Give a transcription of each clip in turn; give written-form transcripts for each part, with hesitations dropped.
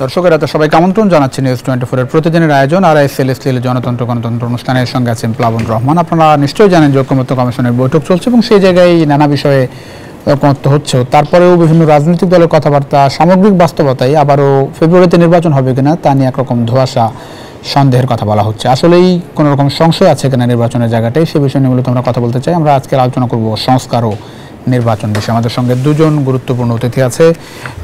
দর্শকেরা তো সবাইকে আমন্ত্রণ জানাচ্ছি নিউজ 24 এর প্রতিদিনের আয়োজন RISLSL জনতন্ত্র গণতন্ত্র অনুষ্ঠানের সঙ্গে আছেন প্লাবন রহমান। আপনারা নিশ্চয়ই জানেন যে ঐকমত্য কমিশনের বৈঠক চলছে এবং সেই জায়গায় নানা বিষয়ে ঐকমত্য হচ্ছে। তারপরেও বিভিন্ন রাজনৈতিক দলের কথাবার্তা, সামগ্রিক বাস্তবতায় আবারও ফেব্রুয়ারিতে নির্বাচন হবে কিনা তা নিয়ে একরকম ধোঁয়াশা, সন্দেহের কথা বলা হচ্ছে। আসলেই কোনো রকম সংশয় আছে কিনা নির্বাচনের জায়গাটায়, সে বিষয় নিয়ে মূলত আমরা কথা বলতে চাই। আমরা আজকে আলোচনা করব সংস্কার ও নির্বাচন বিষয়ে। আমাদের সঙ্গে দুজন গুরুত্বপূর্ণ অতিথি আছে।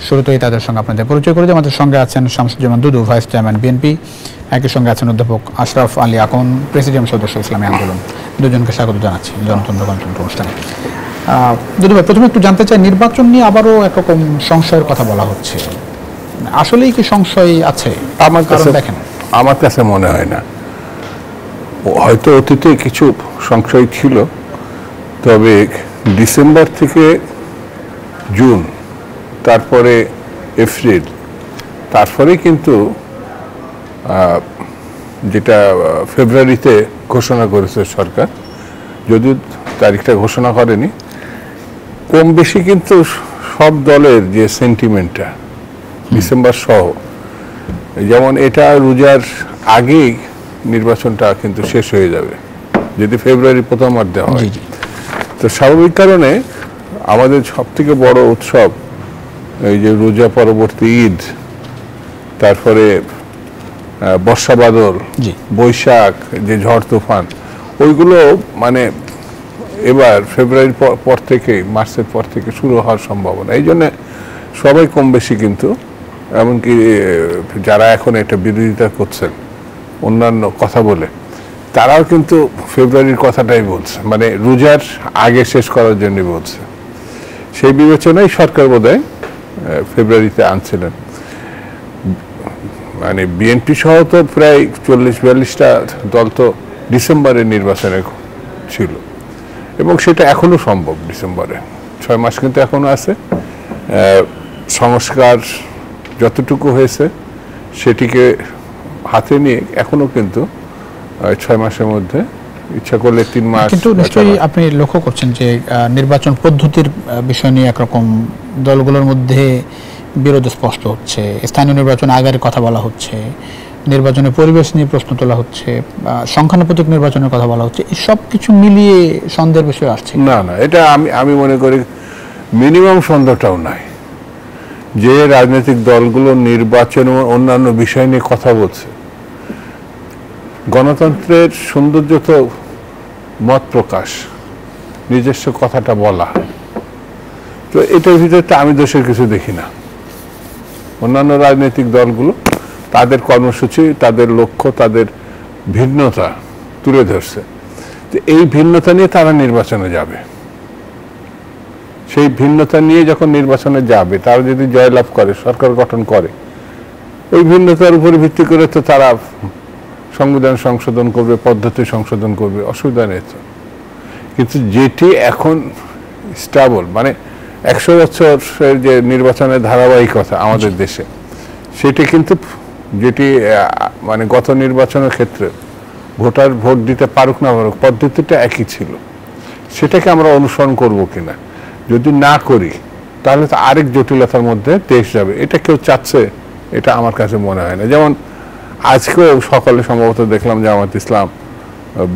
শুরুতেই তাদের সঙ্গে আপনাদের পরিচয় করে দিই। আমাদের সঙ্গে আছেন শামসুজ্জামান দুদু, ভাইস চেয়ারম্যান বিএনপি। একই সঙ্গে আছেন অধ্যাপক আশরাফ আলী আকন, প্রেসিডিয়াম সদস্য ইসলামী আন্দোলন। দুজনকে স্বাগত জানাচ্ছি জনতন্ত্র গণতন্ত্র অনুষ্ঠানে। দুদু ভাই, প্রথমে একটু জানতে চাই, নির্বাচন নিয়ে আবারও একরকম সংশয়ের কথা বলা হচ্ছে, আসলেই কি সংশয় আছে? আমার কাছে মনে হয় না। হয়তো অতীতে কিছু সংশয় ছিল, তবে ডিসেম্বর থেকে জুন, তারপরে এপ্রিল, তারপরে কিন্তু যেটা ফেব্রুয়ারিতে ঘোষণা করেছে সরকার, যদিও তারিখটা ঘোষণা করেনি, কম বেশি কিন্তু সব দলের যে সেন্টিমেন্টটা ডিসেম্বর সহ, যেমন এটা রোজার আগেই নির্বাচনটা কিন্তু শেষ হয়ে যাবে যদি ফেব্রুয়ারি প্রথমার্ধে হয়। তো স্বাভাবিক কারণে আমাদের সবথেকে বড় উৎসব এই যে রোজা পরবর্তী ঈদ, তারপরে বর্ষা বাদল, বৈশাখ, যে ঝড় তুফান, ওইগুলো মানে এবার ফেব্রুয়ারির পর থেকে, মার্চের পর থেকে শুরু হওয়ার সম্ভাবনা। এই জন্য সবাই কম বেশি কিন্তু, এমনকি যারা এখন একটা বিরোধিতা করছেন অন্যান্য কথা বলে, তারাও কিন্তু ফেব্রুয়ারির কথাটাই বলছে, মানে রোজার আগে শেষ করার জন্য বলছে। সেই বিবেচনায় সরকার বোধহয় ফেব্রুয়ারিতে আনছিলেন। মানে বিএনপি সহ তো প্রায় 40-42টা দল তো ডিসেম্বরের নির্বাচনে ছিল, এবং সেটা এখনো সম্ভব। ডিসেম্বরে 6 মাস কিন্তু এখনো আছে। সংস্কার যতটুকু হয়েছে সেটিকে হাতে নিয়ে এখনো কিন্তু 6 মাসের মধ্যে, ইচ্ছা করলে 3 মাস। কিন্তু নিশ্চয়ই আপনি লক্ষ্য করছেন যে নির্বাচন পদ্ধতির বিষয় নিয়ে একরকম দলগুলোর মধ্যে বিরোধ স্পষ্ট হচ্ছে। স্থানীয় নির্বাচন আগের কথা বলা হচ্ছে, নির্বাচনের পরিবেশ নিয়ে প্রশ্ন তোলা হচ্ছে, সংখ্যানুপাতিক নির্বাচনের কথা বলা হচ্ছে। এই সব কিছু মিলিয়ে সন্দেহের বিষয় আসছে। না, এটা আমি মনে করি মিনিমাম সন্দেহটাও নাই যে রাজনৈতিক দলগুলো নির্বাচন ও অন্যান্য বিষয় নিয়ে কথা বলছে। গণতন্ত্রের সৌন্দর্য তো মত প্রকাশ, নিজস্ব কথাটা বলা। তো এটার ভিতরে তো আমি দোষের কিছু দেখি না। অন্যান্য রাজনৈতিক দলগুলো তাদের কর্মসূচি, তাদের লক্ষ্য, তাদের ভিন্নতা তুলে ধরছে। তো এই ভিন্নতা নিয়ে তারা নির্বাচনে যাবে। সেই ভিন্নতা নিয়ে যখন নির্বাচনে যাবে, তারা যদি জয়লাভ করে, সরকার গঠন করে, ওই ভিন্নতার উপর ভিত্তি করে তো তারা সংবিধান সংশোধন করবে, পদ্ধতি সংশোধন করবে, অসুবিধা নেই তো। কিন্তু যেটি এখন স্টেবল, মানে 100 বছরের যে নির্বাচনের ধারাবাহিকতা আমাদের দেশে, সেটি কিন্তু যেটি মানে গত নির্বাচনের ক্ষেত্রে ভোটার ভোট দিতে পারুক না পারুক, পদ্ধতিটা একই ছিল। সেটাকে আমরা অনুসরণ করব কিনা, যদি না করি তাহলে তো আরেক জটিলতার মধ্যে দেশ যাবে। এটা কেউ চাচ্ছে, এটা আমার কাছে মনে হয় না। যেমন আজকেও সকালে সম্ভবত দেখলাম জামাত ইসলাম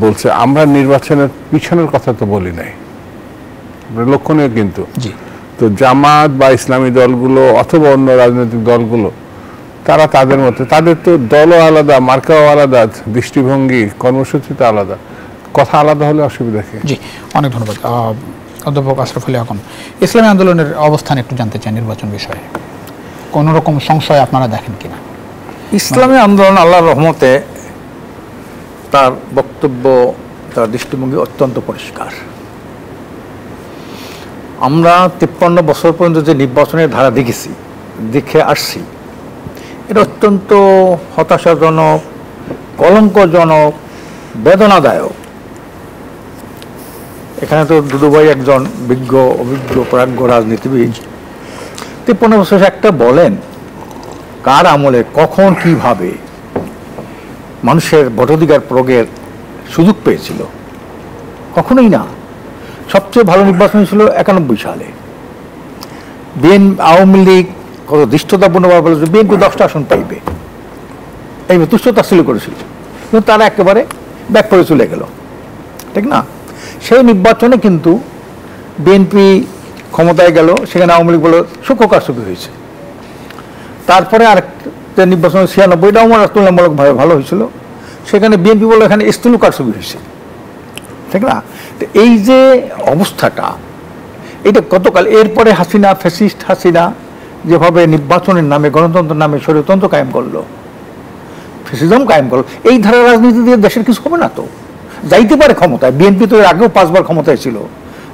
বলছে আমরা নির্বাচনের পিছনের কথা তো বলি নাই, লক্ষণীয় কিন্তু। তো জামাত বা ইসলামী দলগুলো অথবা অন্য রাজনৈতিক দলগুলো, তারা তাদের মধ্যে, তাদের তো দলও আলাদা, মার্কাও আলাদা, দৃষ্টিভঙ্গি, কর্মসূচি তো আলাদা, কথা আলাদা হলে অসুবিধা কি? জি, অনেক ধন্যবাদ। অধ্যাপক আশরাফ আলী আকন, ইসলামী আন্দোলনের অবস্থান একটু জানতে চাই নির্বাচন বিষয়ে। কোন রকম সংশয় আপনারা দেখেন কিনা? ইসলামী আন্দোলন আল্লাহর রহমতে তার বক্তব্য, তার দৃষ্টিভঙ্গি অত্যন্ত পরিষ্কার। আমরা 53 বছর পর্যন্ত যে নির্বাচনের ধারা দেখে আসছি, এটা অত্যন্ত হতাশাজনক, কলঙ্কজনক, বেদনাদায়ক। এখানে তো দুদুভাই একজন অভিজ্ঞ প্রাজ্ঞ রাজনীতিবিদ। 53 বছর একটা বলেন, কার আমলে কখন কিভাবে মানুষের ভোটাধিকার প্রয়োগের সুযোগ পেয়েছিল? কখনোই না। সবচেয়ে ভালো নির্বাচন ছিল 91 সালে। আওয়ামী লীগ কত দৃষ্টতাপূর্ণভাবে বলেছে বিএনপি 10টা আসন পাইবে, এই তুচ্ছতা ছিল করেছিল, কিন্তু তারা একেবারে ব্যাক করে চলে গেল, ঠিক না? সেই নির্বাচনে কিন্তু বিএনপি ক্ষমতায় গেল, সেখানে আওয়ামী লীগ বলে সূক্ষ্ম কারচুপি হয়েছে। তারপরে আরেকটা নির্বাচন 96টাও আমার তুলনামূলকভাবে ভালো হয়েছিল, সেখানে বিএনপি বলে এখানে স্থূল কারচুপি হয়েছে, ঠিক না? তো এই যে অবস্থাটা, এটা গতকাল এরপরে হাসিনা, ফ্যাসিস্ট হাসিনা যেভাবে নির্বাচনের নামে, গণতন্ত্রের নামে স্বৈরতন্ত্র কায়েম করলো, ফ্যাসিজম কায়েম করলো, এই ধারা রাজনীতি দিয়ে দেশের কিছু হবে না তো। যাইতে পারে ক্ষমতায়, বিএনপি তো এর আগেও 5 বার ক্ষমতায় ছিল,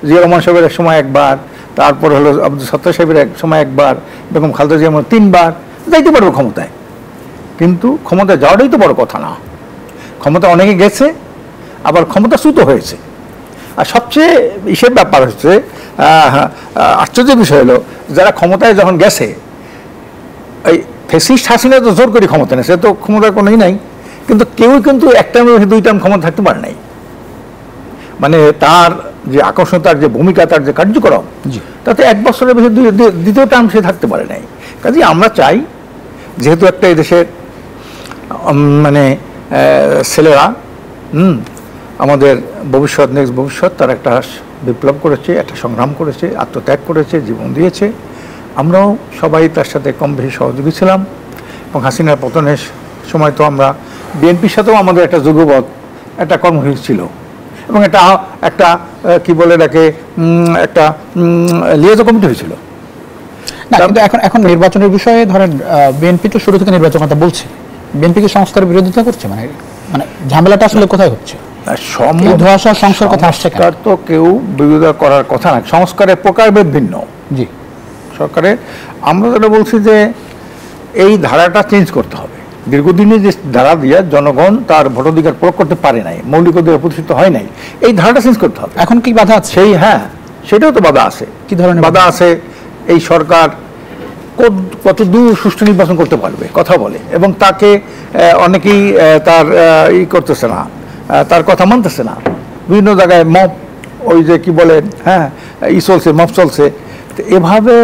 জিয়া রহমান সাহেবের এক সময় একবার, তারপর হলো আব্দুল সত্তার সাহেবের এক সময় একবার, বেগম খালেদা জিয়া 3 বার, যাইতে পারবে ক্ষমতায়। কিন্তু ক্ষমতায় যাওয়াটাই তো বড় কথা না, ক্ষমতা অনেকে গেছে, আবার ক্ষমতাচ্যুত হয়েছে। আর সবচেয়ে ইসের ব্যাপার হচ্ছে, আশ্চর্যের বিষয় হলো, যারা ক্ষমতায় যখন গেছে, এই ফ্যাসিস্ট হাসিনা তো জোর করে ক্ষমতা নেই, সে তো ক্ষমতার কোনোই নাই, কিন্তু কেউ কিন্তু এক টাইমে 2 টাইম ক্ষমতা থাকতে পারে নাই। মানে তার যে আকর্ষণ, তার যে ভূমিকা, তার যে কার্যক্রম, তাতে 1 বছরের বেশি দ্বিতীয় টাইম সে থাকতে পারে নাই। কাজেই আমরা চাই, যেহেতু একটা এই দেশের মানে ছেলেরা আমাদের ভবিষ্যৎ, নেক্সট ভবিষ্যৎ, তারা একটা বিপ্লব করেছে, একটা সংগ্রাম করেছে, আত্মত্যাগ করেছে, জীবন দিয়েছে, আমরাও সবাই তার সাথে কম বেশি সহযোগী ছিলাম। এবং হাসিনার পতনের সময় তো আমরা বিএনপির সাথেও আমাদের একটা যুগপৎ একটা কর্মসূচি ছিল, এবং একটা কি বলে এটাকে, একটা লিয়াজো কমিটি হয়েছিল। না, কিন্তু এখন নির্বাচনের বিষয়ে ধরেন বিএনপি তো শুরু থেকে নির্বাচন কথা বলছে, বিএনপি কি সংস্কারের বিরোধিতা করছে? মানে ঝামেলাটা আসলে কোথায় হচ্ছে? ধোঁয়াশা সংস্কার কথা আসছে, সংস্কার তো কেউ বিরোধিতা করার কথা না, সংস্কারের প্রকারভেদ ভিন্ন। জি, সরকারের আমরা যেটা বলছি যে এই ধারাটা চেঞ্জ করতে হবে। দীর্ঘদিনে যে ধারা দিয়ে জনগণ তার ভোটাধিকার প্রয়োগ করতে পারে নাই, মৌলিক অধিকার প্রতিষ্ঠিত হয় নাই, এই ধারাটা চেঞ্জ করতে হবে। এখন কি বাধা আছে? সেই, হ্যাঁ, সেটাও তো বাধা আছে। কি ধরনের বাধা আছে? এই সরকার কত দূর সুষ্ঠু নির্বাচন করতে পারবে কথা বলে, এবং তাকে অনেকেই তার করতেছে না, তার কথা মানতেছে না। বিভিন্ন জায়গায় মব, ওই যে কি বলে, হ্যাঁ, চলছে, মব চলছে। এভাবে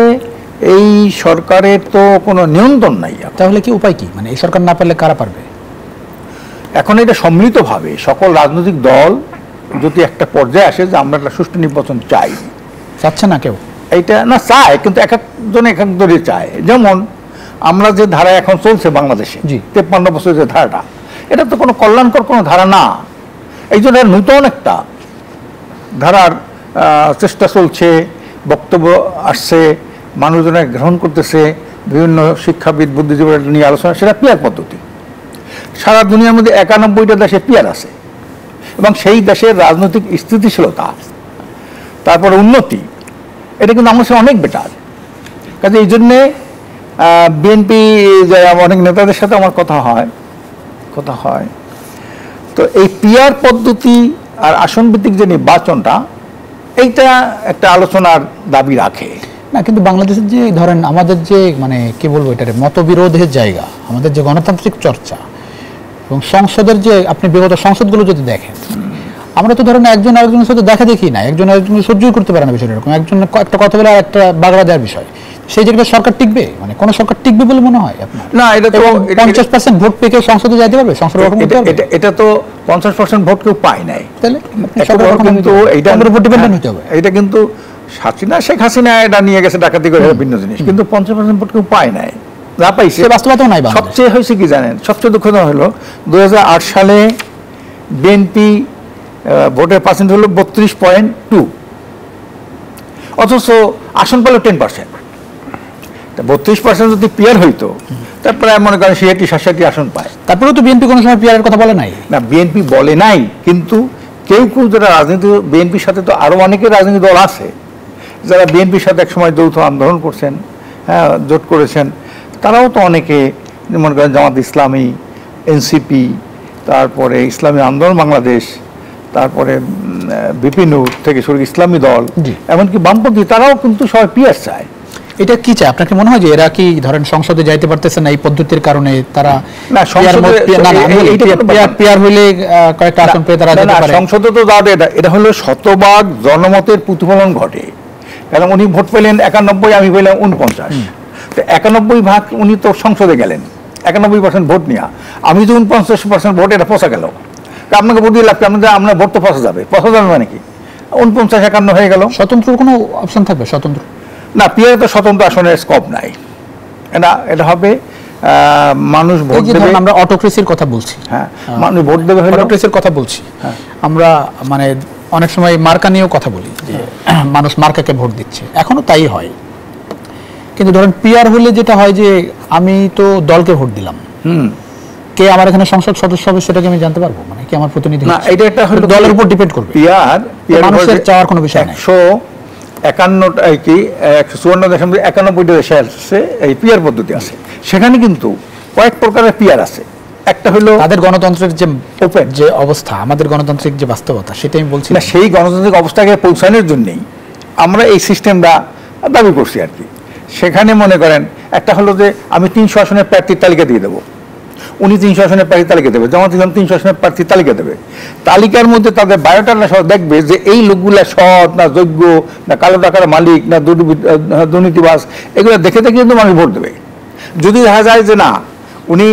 এই সরকারের তো কোনো নিয়ন্ত্রণ নাই। তাহলে কি উপায় কি? মানে এই সরকার না পারলে কারা পারবে? এখন এটা সম্মিলিতভাবে সকল রাজনৈতিক দল যদি একটা পর্যায়ে আসে যে আমরা একটা সুষ্ঠু নির্বাচন চাই, চাচ্ছে না কেউ? এইটা না চায়, কিন্তু এক একজন এক এক দলই চায়। যেমন আমরা যে ধারা এখন চলছে বাংলাদেশে, 53 বছরের যে ধারাটা, এটা তো কোনো কল্যাণকর কোনো ধারা না। এই জন্য নূতন একটা ধারার চেষ্টা চলছে, বক্তব্য আসছে, মানুষজনে গ্রহণ করতেছে, বিভিন্ন শিক্ষাবিদ, বুদ্ধিজীবীরা নিয়ে আলোচনা, সেটা পিয়ার পদ্ধতি। সারা দুনিয়ার মধ্যে 91টা দেশে পিয়ার আছে, এবং সেই দেশের রাজনৈতিক স্থিতিশীলতা, তারপরে উন্নতি, এটা কিন্তু আমার সাথে অনেক বেটার। কাজে এই জন্যে বিএনপি অনেক নেতাদের সাথে আমার কথা হয়, তো এই পিয়ার পদ্ধতি আর আসন ভিত্তিক যে নির্বাচনটা, এইটা একটা আলোচনার দাবি রাখে না। কিন্তু বাংলাদেশের যে ধরেন আমাদের যে মানে কি বলবো, এটার মতবিরোধের জায়গা, আমাদের যে গণতান্ত্রিক চর্চা এবং সংসদের যে, আপনি বিগত সংসদগুলো যদি দেখেন, আমরা তো ধরেন একজন আরেকজনের সাথে দেখা দেখি না, একজন আরেকজনকে সহ্যই করতে পারে না বিষয়টা এরকম, একজন একটা কথা বলে আর একটা বাগড়া দেওয়ার বিষয়, সেই জায়গায় সরকার টিকবে? মানে কোন সরকার টিকবে বলে মনে হয় আপনার? না, এটা তো 50% ভোট পেয়ে কেউ সংসদে যাইতে পারবে? সংসদ গঠন করতে পারবে? এটা তো 50% ভোট কেউ পায় নাই, তাহলে কিন্তু এইটা উপর ডিপেন্ডেন্ট হতে হবে। এটা কিন্তু হাসিনা, শেখ হাসিনা এটা নিয়ে গেছে ডাকাতি করে, ভিন্ন জিনিস, কিন্তু 50% ভোট কেউ পায় নাই, যা পাইছে বাস্তবতাও নাই। সবচেয়ে হয়েছে কি জানেন, সবচেয়ে দুঃখজনক হলো 2008 সালে বিএনপি ভোটের পার্সেন্ট হলো 32.2, অথচ আসন পেল 10%। 32% যদি পিয়ার হইতো, তারপরে মনে করেন 67 আসন পায়। তারপরেও তো বিএনপি কোনো সময় পিয়ারের কথা বলে নাই। না, বিএনপি বলে নাই, কিন্তু কেউ কেউ যারা রাজনীতি, বিএনপির সাথে তো আরো অনেকে রাজনীতি দল আছে যারা বিএনপির সাথে একসময় যৌথ আন্দোলন করছেন, হ্যাঁ, জোট করেছেন, তারাও তো অনেকে, মনে করেন জামাত ইসলামী, এনসিপি, তারপরে ইসলামী আন্দোলন বাংলাদেশ, তারপরে বিপিনুর থেকে শুরু ইসলামী দল, এমনকি বামপন্থী, তারাও কিন্তু সবাই পিয়ার চায়। এটা কি চায়? আপনাকে মনে হয় যে এরা কি ধরেন সংসদে যাইতে পারতেছে না এই পদ্ধতির কারণে? তারা না, পিয়ার হইলে কয়েকটা আসন পেয়ে তারা যেতে পারে। সংসদে তো যাবে, এটা হলো শতভাগ জনমতের প্রতিফলন ঘটে। কারণ উনি ভোট পেলেন 91, আমি পেলাম 49, তো 91 ভাগ উনি তো সংসদে গেলেন 91% ভোট নিয়ে, আমি যে 49% ভোট, এটা পচা গেল। আপনাকে ভোট দিয়ে লাভ কি? আপনার ভোট তো পচা যাবে মানে কি 49-51 হয়ে গেল। স্বতন্ত্র কোনো অপশন থাকবে? স্বতন্ত্র না, পিয়ারে তো স্বতন্ত্র আসনের স্কোপ নাই। এটা হবে মানুষ ভোট দেবে। আমরা অটোক্রেসির কথা বলছি, হ্যাঁ, মানুষ ভোট দেবে, অটোক্রেসির কথা বলছি। আমরা মানে অনেক সময় মার্কা নিয়েও কথা বলি যে মানুষ মার্কাকে ভোট দিচ্ছে, এখনো তাই হয়। কিন্তু ধরেন পিআর হলে যেটা হয় যে আমি তো দলকে ভোট দিলাম, কে আমার এখানে সংসদ সদস্য হবে সেটাকে আমি জানতে পারবো, মানে কি আমার প্রতিনিধি? না, এটা একটা হলো দলের উপর ডিপেন্ড করবে। পিআর মানুষের চাওয়ার কোনো বিষয় নাই। 151টা কি 154.91টা দেশে আসছে এই পিআর পদ্ধতি আছে। সেখানে কিন্তু কয়েক প্রকারের পিআর আছে। একটা হলো তাদের গণতন্ত্রের যে ওপেন যে অবস্থা, আমাদের গণতান্ত্রিক যে বাস্তবতা, সেটা আমি বলছি না। সেই গণতান্ত্রিক অবস্থাকে পৌঁছানোর জন্যই আমরা এই সিস্টেমটা দাবি করছি আর কি। সেখানে মনে করেন একটা হলো যে আমি 300 আসনের প্রার্থীর তালিকা দিয়ে দেবো, উনি 300 আসনের প্রার্থীর তালিকা দেবে, জামাত ইসলাম 300 আসনের প্রার্থীর তালিকা দেবে। তালিকার মধ্যে তাদের বায়োডাটা সহ দেখবে যে এই লোকগুলা সৎ না, যোগ্য না, কালো টাকার মালিক না, দুর্নীতিবাজ, এগুলো দেখে দেখে কিন্তু মানুষ ভোট দেবে। যদি দেখা যায় যে না, উনি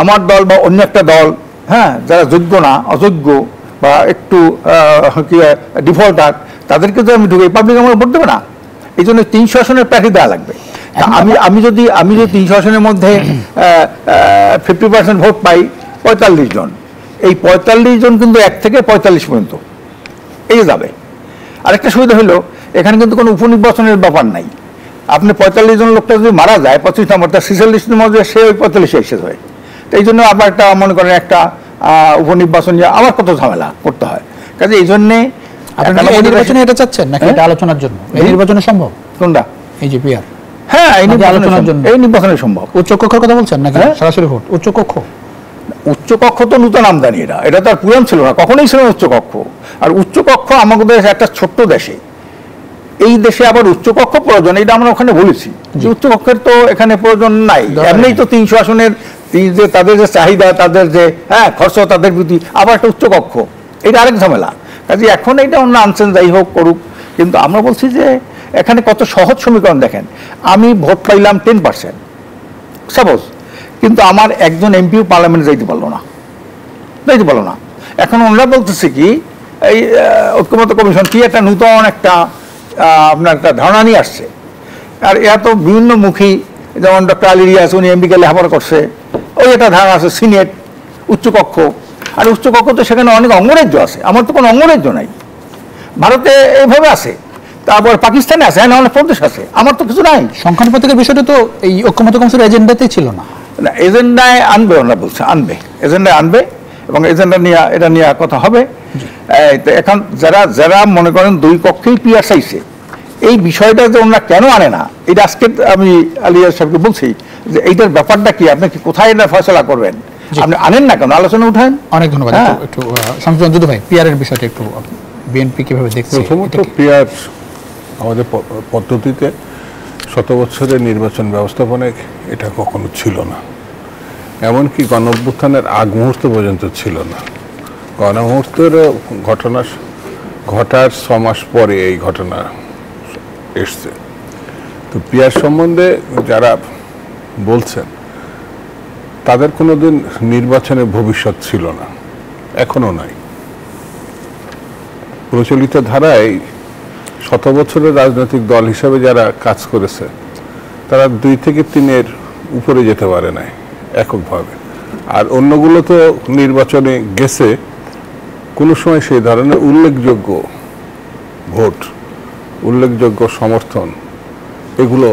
আমার দল বা অন্য একটা দল, হ্যাঁ, যারা যোগ্য না, অযোগ্য বা একটু কি ডিফল্টার, তাদেরকে তো আমি ঢুকে পাবলিক আমার ভোট দেবে না। এই জন্য 300 আসনের প্রার্থী দেওয়া লাগবে। আমি যদি 300 আসনের মধ্যে 50% ভোট পাই, 45 জন, এই 45 জন কিন্তু 1 থেকে 45 পর্যন্ত এই যাবে। আরেকটা সুবিধা হলো এখানে কিন্তু কোনো উপনির্বাচনের ব্যাপার নাই। আপনি 45 জন লোকটা যদি মারা যায় 25 নম্বর, তার 46 মধ্যে সে ওই 45 এসে হয়। তো এই জন্য আবার একটা মনে করেন একটা উপনির্বাচন আবার কত ঝামেলা করতে হয়। কাজে এই জন্যে নির্বাচনে এটা চাচ্ছেন নাকি এটা আলোচনার জন্য? এই নির্বাচনে সম্ভব কোনটা? এই যে পিআর, হ্যাঁ, এই আলোচনার জন্য, এই নির্বাচনে সম্ভব। উচ্চ কক্ষের কথা বলছেন নাকি সরাসরি ভোট? উচ্চ কক্ষ, উচ্চ কক্ষ তো নূতন আমদানি, এটা তো আর পুরান ছিল না, কখনোই ছিল না উচ্চ কক্ষ। আর উচ্চ কক্ষ আমাদের একটা ছোট্ট দেশে, এই দেশে আবার উচ্চ কক্ষ প্রয়োজন, এটা আমরা ওখানে বলেছি যে উচ্চ কক্ষের তো এখানে প্রয়োজন নাই। এমনিই তো 300 আসনের যে তাদের যে চাহিদা, তাদের যে খরচ, তাদের প্রতি আবার একটা উচ্চ কক্ষ, এটা আরেক ঝামেলা। কাজে এখন এইটা অন্য আনছেন, যাই হোক করুক। কিন্তু আমরা বলছি যে এখানে কত সহজ সমীকরণ দেখেন। আমি ভোট পাইলাম 10% সাপোজ, কিন্তু আমার একজন এমপিও পার্লামেন্টে যাইতে পারলো না। এখন ওনারা বলতেছে কি, এই ঐক্যমত্য কমিশন কি একটা নূতন একটা আপনার একটা ধারণা নিয়ে আসছে। আর এরা তো বিভিন্ন মুখী, যেমন ডক্টর আলী রিয়াজ, উনি এমপিকে লেখাপড়া করছে, ওই একটা ধারণা আছে সিনেট, উচ্চকক্ষ। আর উচ্চকক্ষ তো সেখানে অনেক অঙ্গরাজ্য আছে, আমার তো কোনো অঙ্গরাজ্য নাই। ভারতে এইভাবে আছে, তারপর পাকিস্তানে আছে, অনেক প্রদেশ আছে, আমার তো কিছু নাই। সংখ্যানুপাতিকের বিষয়টা তো এই ঐক্যমত্য কমিশনের এজেন্ডাতেই ছিল না। এজেন্ডায় আনবে, ওরা বলছে এজেন্ডায় আনবে, এবং এজেন্ডা নিয়ে এটা নিয়ে কথা হবে। এখন যারা মনে করেন দুই পক্ষেই পিআর চাইছে, এই বিষয়টা যে ওনারা কেন আনে না, এটা আজকে আমি আলিয়ার সাহেবকে বলছি যে এইটার ব্যাপারটা কি, আপনি কি কোথায় এটা ফয়সলা করবেন, আপনি আনেন না কেন, আলোচনা উঠান। অনেক ধন্যবাদ। একটু সংযোজন যদু ভাই, পিআর এর বিষয়টা একটু বিএনপি কিভাবে দেখছে? প্রথমত পিআর আমাদের পদ্ধতিতে শত বছরের নির্বাচন ব্যবস্থাপনায় এটা কখনো ছিল না, এমনকি গণঅভ্যুত্থানের আগ মুহূর্ত পর্যন্ত ছিল না। গণমুহূর্তের ঘটনা ঘটার 6 মাস পরে এই ঘটনা এসছে। তো পিআর সম্বন্ধে যারা বলছেন তাদের কোনোদিন নির্বাচনের ভবিষ্যৎ ছিল না, এখনো নাই। প্রচলিত ধারায় শত বছরের রাজনৈতিক দল হিসাবে যারা কাজ করেছে তারা 2 থেকে 3-এর উপরে যেতে পারে নাই এককভাবে। আর অন্যগুলো তো নির্বাচনে গেছে, কোনো সময় সেই ধরনের উল্লেখযোগ্য ভোট, উল্লেখযোগ্য সমর্থন এগুলো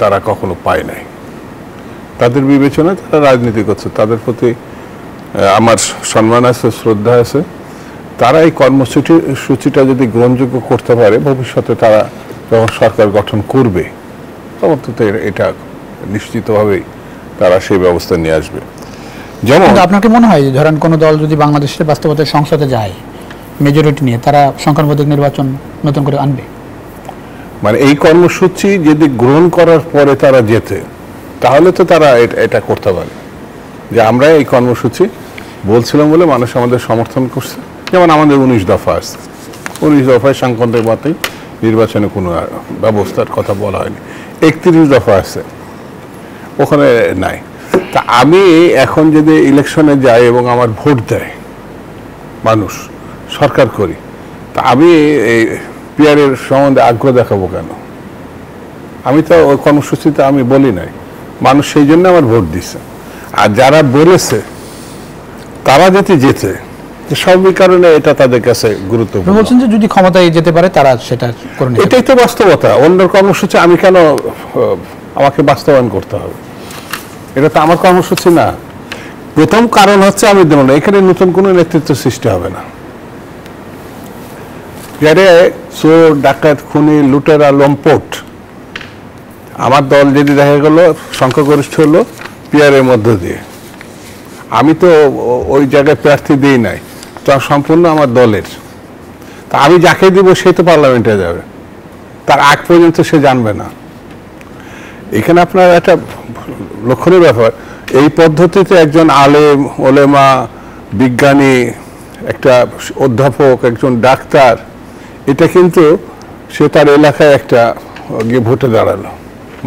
তারা কখনো পায় নাই। তাদের বিবেচনায় তারা রাজনীতি করছে, তাদের প্রতি আমার সম্মান আছে, শ্রদ্ধা আছে। তারা এই কর্মসূচিটা যদি গ্রহণযোগ্য করতে পারে, ভবিষ্যতে তারা যখন সরকার গঠন করবে তখন তো এটা নিশ্চিতভাবেই তারা সেই ব্যবস্থা নিয়ে আসবে। যেমন আপনাকে মনে হয় ধরেন কোনো দল যদি বাংলাদেশের বাস্তবতায় সংসদে যায় মেজরিটি নিয়ে, তারা সংখ্যানুপাতিক নির্বাচন নতুন করে আনবে? মানে এই কর্মসূচি যদি গ্রহণ করার পরে তারা যেতে, তাহলে তো তারা এটা করতে পারে যে আমরা এই কর্মসূচি বলছিলাম বলে মানুষ আমাদের সমর্থন করছে। যেমন আমাদের 19 দফা আছে, 19 দফায় সাংকন্দের মতেই নির্বাচনে কোনো ব্যবস্থার কথা বলা হয়নি। 31 দফা আছে, ওখানে নাই। তা আমি এখন যদি ইলেকশনে যাই এবং আমার ভোট দেয় মানুষ, সরকার করি, তা আমি এই পিয়ারের সম্বন্ধে আগ্রহ দেখাবো কেন? আমি তো ওই কর্মসূচিতে আমি বলি নাই, মানুষ সেই জন্য আমার ভোট দিচ্ছে। আর যারা বলেছে তারা যাতে যেতে, সবই কারণে এটা তাদের কাছে গুরুত্বপূর্ণ। বলছেন যে যদি ক্ষমতায় যেতে পারে তারা সেটা করে নেবে। এটাই তো বাস্তবতা। অন্য কর্মসূচি আমি কেন আমাকে বাস্তবায়ন করতে হবে? এটা তো আমার কর্মসূচি না। প্রথম কারণ হচ্ছে আমি দেব না, এখানে নতুন কোনো নেতৃত্ব সৃষ্টি হবে না। যারে চোর, ডাকাত, খুনি, লুটেরা, লম্পট, আমার দল যদি দেখা গেল সংখ্যাগরিষ্ঠ হলো পিয়ারের মধ্য দিয়ে, আমি তো ওই জায়গায় প্রার্থী দিই নাই, তো সম্পূর্ণ আমার দলের। তা আমি যাকে দিব সে তো পার্লামেন্টে যাবে, তার আগ পর্যন্ত সে জানবে না। এখানে আপনার একটা লক্ষণীয় ব্যাপার, এই পদ্ধতিতে একজন আলেম, ওলেমা, বিজ্ঞানী, একটা অধ্যাপক, একজন ডাক্তার, এটা কিন্তু সে তার এলাকায় একটা গিয়ে ভোটে দাঁড়ালো,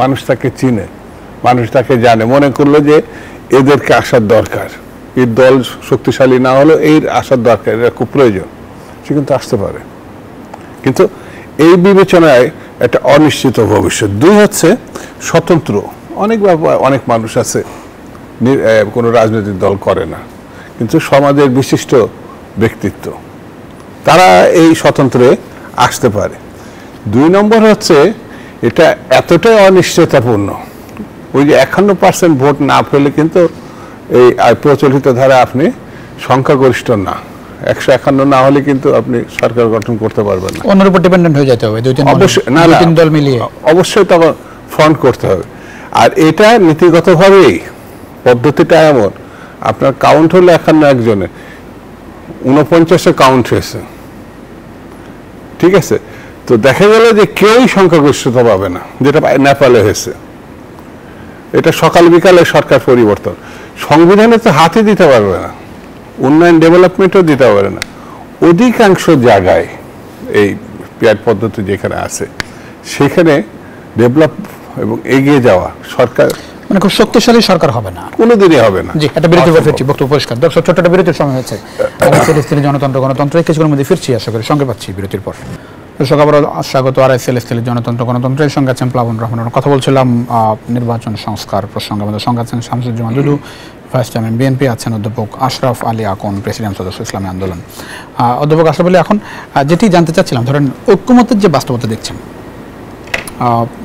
মানুষ তাকে চিনে, মানুষ তাকে জানে, মনে করলো যে এদেরকে আসার দরকার, এই দল শক্তিশালী না হলেও এর আসার দরকার, এটা খুব প্রয়োজন, সে কিন্তু আসতে পারে। কিন্তু এই বিবেচনায় একটা অনিশ্চিত ভবিষ্যৎ। দুই হচ্ছে স্বতন্ত্র, অনেক মানুষ আছে কোনো রাজনৈতিক দল করে না, কিন্তু সমাজের বিশিষ্ট ব্যক্তিত্ব, তারা এই স্বতন্ত্রে আসতে পারে। দুই নম্বর হচ্ছে এটা এতটাই অনিশ্চয়তাপূর্ণ, ওই যে 51% ভোট না পেলে কিন্তু এই প্রচলিত ধারা আপনি সংখ্যাগরিষ্ঠ না, 151 না হলে কিন্তু আপনি সরকার গঠন করতে পারবেন না, অন্যের উপর ডিপেন্ডেন্ট হয়ে যেতে হবে। অবশ্যই না, তিন দল মিলিয়ে অবশ্যই তখন ফ্রন্ট করতে হবে। আর এটা নীতিগতভাবেই পদ্ধতিটা এমন, আপনার কাউন্ট হলো 51 একজনের, 49 কাউন্ট হয়েছে, ঠিক আছে? তো দেখা গেল যে কেউই সংখ্যাগরিষ্ঠতা পাবে না, যেটা নেপালে হয়েছে। এটা সকাল বিকালে সরকার পরিবর্তন, সংবিধানে তো হাতে দিতে পারবে না, উন্নয়ন ডেভেলপমেন্টও দিতে পারে না। অধিকাংশ জায়গায় এই পিয়ার পদ্ধতি যেখানে আছে সেখানে ডেভেলপ এবং এগিয়ে যাওয়া সরকার মানে খুব শক্তিশালী সরকার হবে না, কোনোদিনই হবে না। জি, একটা বিরতির পর ফিরছি, বক্তব্য পরিষ্কার। দর্শক, ছোট্ট একটা বিরতির সময় হয়েছে। ফিলিস্তিনি জনতন্ত্র গণতন্ত্র কিছুক্ষণের মধ্যে ফিরছি, আশা করি সঙ্গে পাচ্ছি বিরতির পর। দর্শক, আবার স্বাগত ফিলিস্তিনি জনতন্ত্র গণতন্ত্রের সঙ্গে আছেন প্লাবন রহমান। কথা বলছিলাম নির্বাচন সংস্কার প্রসঙ্গে। আমাদের সঙ্গে আছেন শামসুজ্জামান দুদু, ভাইস চেয়ারম্যান বিএনপি, আছেন অধ্যাপক আশরাফ আলী আকন, প্রেসিডেন্ট সদস্য ইসলামী আন্দোলন। অধ্যাপক আশরাফ আলী, এখন যেটি জানতে চাচ্ছিলাম, ধরেন ঐক্যমতের যে বাস্তবতা দেখছেন,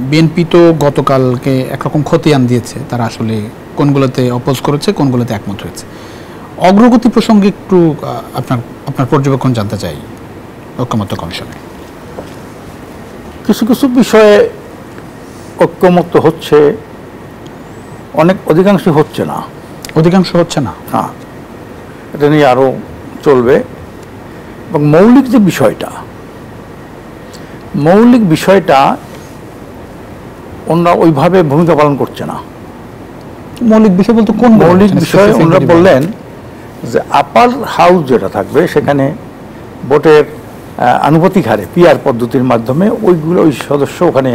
বিএনপি তো গতকালকে একরকম খতিয়ান দিয়েছে, তারা আসলে কোনগুলোতে অপোজ করেছে, কোনগুলোতে একমত হয়েছে। অগ্রগতি প্রসঙ্গে একটু আপনার পর্যবেক্ষণ জানতে চাই ঐক্যমত্য কমিশনে। কিছু কিছু বিষয়ে ঐক্যমত্য হচ্ছে, অধিকাংশ হচ্ছে না। অধিকাংশ হচ্ছে না, হ্যাঁ, এটা নিয়ে আরও চলবে। এবং মৌলিক যে বিষয়টা, ওনারা ওইভাবে ভূমিকা পালন করছে না। মৌলিক বিষয় বলতে কোন মৌলিক বিষয় ওনারা বললেন যে আপার হাউস যেটা থাকবে সেখানে ভোটের আনুপাতিক হারে পিআর পদ্ধতির মাধ্যমে ওই সদস্য ওখানে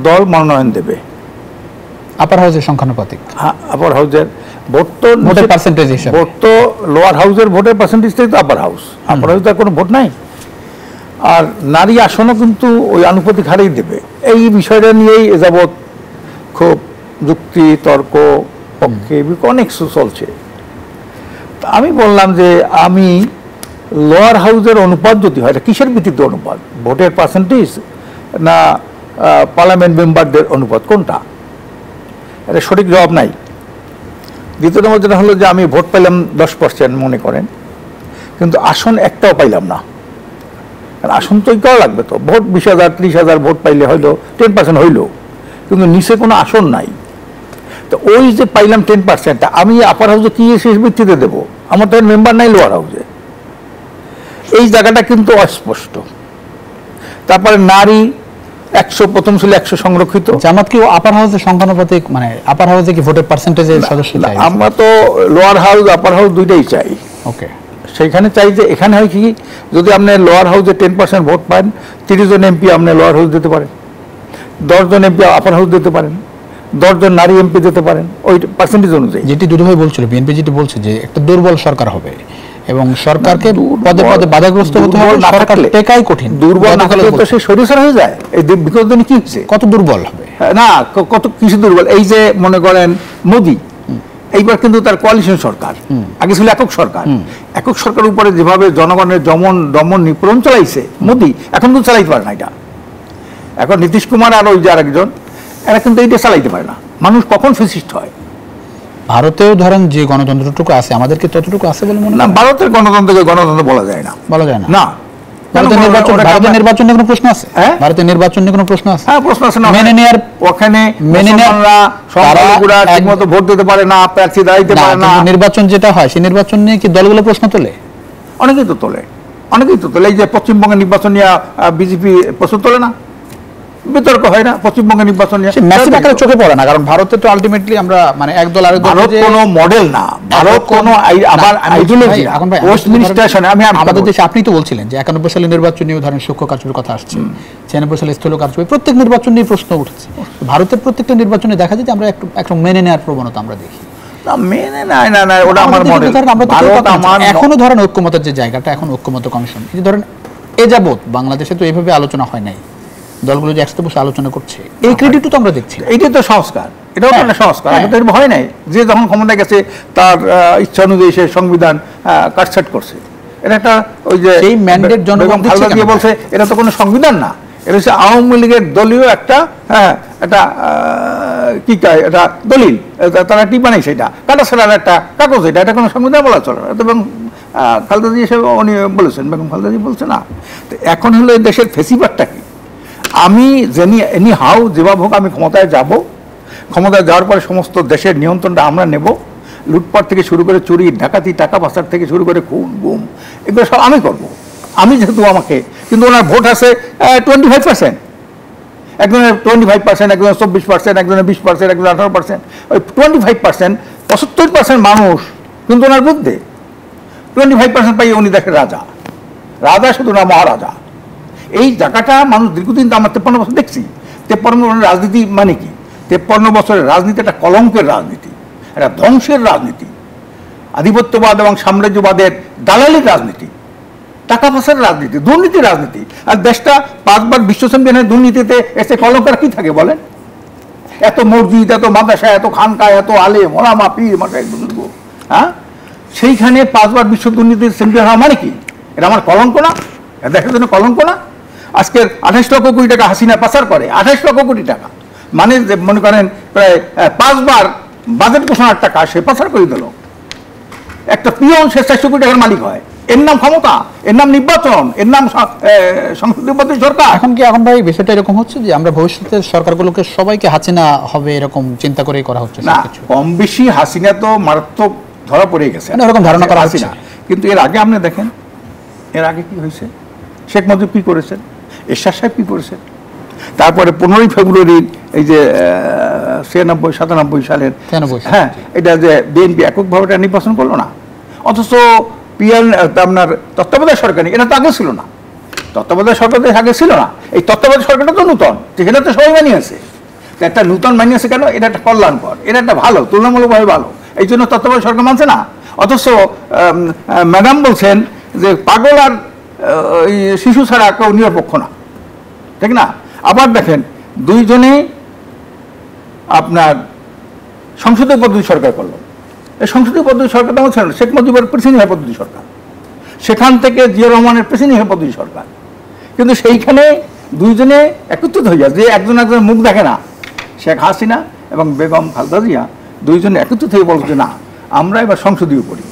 দল মনোনয়ন দেবে। আপার হাউসের সংখ্যানুপাতিক, হ্যাঁ, আপার হাউসের ভোট তো ভোটের পার্সেন্টেজ হিসাবে, ভোট তো লোয়ার হাউসের ভোটের পার্সেন্টেজটাই তো আপার হাউস। আপার হাউসে কোনো ভোট নাই। আর নারী আসনও কিন্তু ওই আনুপাতিক হারেই দেবে। এই বিষয়টা নিয়েই এযাবৎ খুব যুক্তি তর্ক পক্ষে অনেক চলছে। আমি বললাম যে আমি লোয়ার হাউসের অনুপাত যদি হয়, এটা কিসের ভিত্তিতে অনুপাত? ভোটের পার্সেন্টেজ না পার্লামেন্ট মেম্বারদের অনুপাত, কোনটা? এটা সঠিক জবাব নাই। দ্বিতীয় নম্বর যেটা হলো যে আমি ভোট পাইলাম 10% মনে করেন, কিন্তু আসন একটাও পাইলাম না। আসন তৈরি করা লাগবে তো, ভোট 20,000 30,000 ভোট পাইলে হইলো 10% হইলো, কিন্তু নিচে কোনো আসন নাই। তো ওই যে পাইলাম 10%টা আমি আপার হাউসে কি শেষ ভিত্তিতে দেবো? আমার তো মেম্বার নাই লোয়ার হাউসে। এই জায়গাটা কিন্তু অস্পষ্ট। তারপরে নারী 100, প্রথম ছিল 100 সংরক্ষিত। জামাত কি আপার হাউসের সংখ্যানুপাতিক, মানে আপার হাউসে কি ভোটের পার্সেন্টেজের সদস্য চাই? আমরা তো লোয়ার হাউস আপার হাউস দুইটাই চাই। ওকে, সেইখানে চাই যে এখানে হয় কি, যদি আপনি লোয়ার হাউসে 10% ভোট পান, 30 জন এমপি আপনি লোয়ার হাউস দিতে পারেন, 10 জন এমপি আপার হাউস দিতে পারেন, 10 জন নারী এমপি যেতে পারেন ওই পার্সেন্টেজ অনুযায়ী। যেটি দুধভাই বলছিল, বিএনপি যেটি বলছে যে একটা দুর্বল সরকার হবে এবং সরকারকে পদে পদে বাধাগ্রস্ত হতে হবে, সরকার টেকাই কঠিন। দুর্বল না থাকলে তো সে স্বৈরাচার হয়ে যায়। এই বিগত দিনে কি হচ্ছে, কত দুর্বল হবে না কত কিছু দুর্বল। এই যে মনে করেন মোদি, এইবার কিন্তু তার কোয়ালিশন সরকার, আগে ছিল একক সরকার। একক সরকারের উপরে যেভাবে জনগণের দমন নিপীড়ন চালাইছে মোদি, এখন তো চালাইতে পারে না এটা। এখন নীতিশ কুমার আর ওই যে আরেকজন, এরা কিন্তু এইটা চালাইতে পারে না। মানুষ কখন ফেসিস্ট হয়? ভারতেও ধরেন যে গণতন্ত্রটুকু আছে, আমাদেরকে ততটুকু আছে বলে মনে না, হয়? ভারতের গণতন্ত্রকে গণতন্ত্র বলা যায় না, বলা যায় না। না। ভারতের নির্বাচন নিয়ে কোনো প্রশ্ন আছে? হ্যাঁ, ভারতের নির্বাচন নিয়ে কোনো প্রশ্ন আছে? হ্যাঁ, প্রশ্ন আছে না। মেনে নেয়ার, ওখানে মেনে মুসলমানরা সংখ্যালঘুরা ঠিকমতো ভোট দিতে পারে না, প্রার্থী দাঁড়াইতে পারে না। নির্বাচন যেটা হয় সেই নির্বাচন নিয়ে কি দলগুলো প্রশ্ন তোলে? অনেকেই তো তোলে, অনেকেই তো তোলে। এই যে পশ্চিমবঙ্গের নির্বাচন নিয়ে বিজেপি প্রশ্ন তোলে না, বিতর্ক হয় না পশ্চিমবঙ্গের নির্বাচন নিয়ে? ম্যাসিভ আকারে চোখে পড়ে না, কারণ ভারতে তো আলটিমেটলি আমরা মানে এক দল আরেক দল, ভারত কোনো মডেল না, ভারত কোনো আবার আইডিওলজি। ওয়েস্টমিনিস্টার আমি আমাদের দেশে আপনি তো বলছিলেন যে 91 সালে নির্বাচন নিয়ে ধরেন সূক্ষ্ম কারচুপির কথা আসছে, 96 সালে স্থূল কারচুপি, প্রত্যেক নির্বাচন নিয়ে প্রশ্ন উঠেছে। ভারতের প্রত্যেকটা নির্বাচনে দেখা যায় যে আমরা একটু মেনে নেওয়ার প্রবণতা আমরা দেখি। মেনে না, ওটা আমার মডেল। এখনো ধরেন ঐক্যমতের যে জায়গাটা, এখন ঐক্যমত কমিশন, এই যে ধরেন এ যাবৎ বাংলাদেশে তো এইভাবে আলোচনা হয় নাই, দলগুলো যে একসাথে বসে আলোচনা করছে, এই ক্রেডিটও তো আমরা দেখছি। এইটাই তো সংস্কার, এটাও তো একটা সংস্কার। আগে তো এর ভয় নাই, যে যখন ক্ষমতায় গেছে তার ইচ্ছা অনুযায়ী সে সংবিধান কাটছাট করছে। এটা একটা ওই যে সেই ম্যান্ডেট জনগণ দিয়ে বলছে এটা তো কোনো সংবিধান না, এটা হচ্ছে আওয়ামী লীগের দলীয় একটা একটা কি কয় এটা দলিল, তারা টি বানাইছে, এটা কাটা ছাড়ার একটা কাগজ, এটা কোনো সংবিধান বলা চলে না। এবং খালেদা জিয়া হিসেবে উনি বলেছেন, বেগম খালেদা জিয়া বলছে না। তো এখন হলো এই দেশের ফেসিবারটা কি? আমি এনি হাউ যেভাবে হোক আমি ক্ষমতায় যাব, ক্ষমতায় যাওয়ার পরে সমস্ত দেশের নিয়ন্ত্রণটা আমরা নেব। লুটপাট থেকে শুরু করে চুরি ডাকাতি, টাকা পাচার থেকে শুরু করে খুন গুম, এগুলো সব আমি করব। আমি যেহেতু আমাকে, কিন্তু ওনার ভোট আছে 25%, একজনের 25%, একজনের 24%, একজনের 20%, একজনের 18%। ওই 25%, 75% মানুষ কিন্তু ওনার বিরুদ্ধে। 25% পাই উনি দেখেন রাজা, রাজা শুধু না মহারাজা। এই জায়গাটা মানুষ দীর্ঘদিন, আমরা 53 বছর দেখছি। 53 বছরের রাজনীতি মানে কি? 53 বছরের রাজনীতি একটা কলঙ্কের রাজনীতি, একটা ধ্বংসের রাজনীতি, আধিপত্যবাদ এবং সাম্রাজ্যবাদের দালালির রাজনীতি, টাকা পয়সার রাজনীতি, দুর্নীতির রাজনীতি। আর দেশটা 5 বার বিশ্ব চ্যাম্পিয়নের দুর্নীতিতে এসে কলঙ্কের কি থাকে বলেন? এত মসজিদ, এত মাদ্রাসা, এত খানকা, এত আলেম ওলামা পীর মাশায়েখ বুজুর্গ, হ্যাঁ, সেইখানে 5 বার বিশ্ব দুর্নীতির চ্যাম্পিয়ন হওয়া মানে কি? এটা আমার কলঙ্ক না? এটা দেখার জন্য কলঙ্ক না? আজকে 28 লক্ষ কোটি টাকা হাসিনা পাচার করে, 28 লক্ষ কোটি টাকা, মানে মনে করেন প্রায় 5 বার বাজেট ঘোষণার টাকা সে পাচার করে দিল। একটা পিয়ন সে 400 কোটি টাকার মালিক হয়। এর নাম ক্ষমতা, এর নাম নির্বাচন, এর নাম সংসদীয় সরকার। এখন ভাই বিষয়টা এরকম হচ্ছে যে আমরা ভবিষ্যতের সরকারগুলোকে সবাইকে হাসিনা হবে এরকম চিন্তা করেই করা হচ্ছে না? কম বেশি হাসিনা তো মারাত্মক ধরা পড়ে গেছে, এরকম ধারণা করা হচ্ছে। কিন্তু এর আগে আপনি দেখেন, এর আগে কি হয়েছে? শেখ মুজিব কি করেছেন, এরশাদ সাহেব কি করেছেন, তারপরে 15ই ফেব্রুয়ারি এই যে 96-97 সালের, হ্যাঁ, এটা যে বিএনপি এককভাবে নির্বাচন করলো না, অথচ আপনার তত্ত্বাবধায়ক সরকার, এটা তো আগে ছিল না। তত্ত্বাবধায়ক সরকার আগে ছিল না, এই তত্ত্বাবধায়ক সরকারটা তো নূতন, সেখানে তো সবাই মানিয়েছে। একটা নূতন মানিয়েছে কেন? এটা একটা কল্যাণকর, এটা একটা ভালো, তুলনামূলকভাবে ভালো, এই জন্য তত্ত্বাবধায়ক সরকার মানছে না। অথচ ম্যাডাম বলছেন যে পাগল আর শিশু ছাড়া কেউ নিরপেক্ষ না, ঠিক না? আবার দেখেন, দুইজনে আপনার সংসদীয় পদ্ধতি সরকার করলো। এই সংসদীয় পদ্ধতি সরকারটা হচ্ছে শেখ মুজিবের প্রেসিডেন্ট পদ্ধতি সরকার, সেখান থেকে জিয়া রহমানের প্রেসিডেন্ট পদ্ধতি সরকার। কিন্তু সেইখানে দুইজনে একত্রিত হয়ে যায়, যে একজন একজনের মুখ দেখে না। শেখ হাসিনা এবং বেগম খালেদা জিয়া দুইজনে একত্রিত হয়ে বলছে না, আমরা এবার সংসদীয় করি।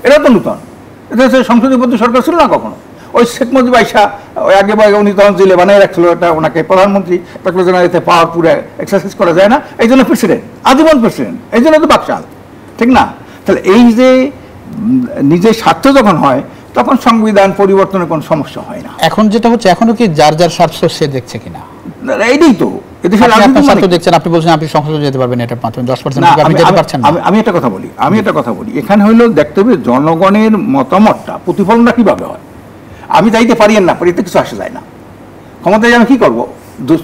এটা তো নূতন, এটা হচ্ছে সংসদীয় পদ্ধতি সরকার ছিল না কখনো। ওই শেখ মুজিব আইসা ওই আগে উনি তখন জেলে বানিয়ে রাখছিল, এটা ওনাকে প্রধানমন্ত্রী এতে পাওয়ার পুরো এক্সারসাইজ করা যায় না, এই জন্য প্রেসিডেন্ট, আজীবন প্রেসিডেন্ট, এই জন্য তো বাকশাল, ঠিক না? তাহলে এই যে নিজের স্বার্থ যখন হয় তখন সংবিধান পরিবর্তনের কোনো সমস্যা হয় না। এখন যেটা হচ্ছে, এখনো কি যার যার স্বার্থ সে দেখছে কিনা? এইটাই তো এদেশের রাজনীতি দেখছেন। আপনি বলছেন আপনি সংসদে যেতে পারবেন, এটা মাত্র 10% আপনি যেতে পারছেন না। আমি একটা কথা বলি, এখানে হইলো দেখতে হবে জনগণের মতামতটা প্রতিফলনটা কিভাবে হয়। আমি যাইতে পারি না পারি, এতে কিছু আসে যায় না। ক্ষমতায় আমি কি করবো?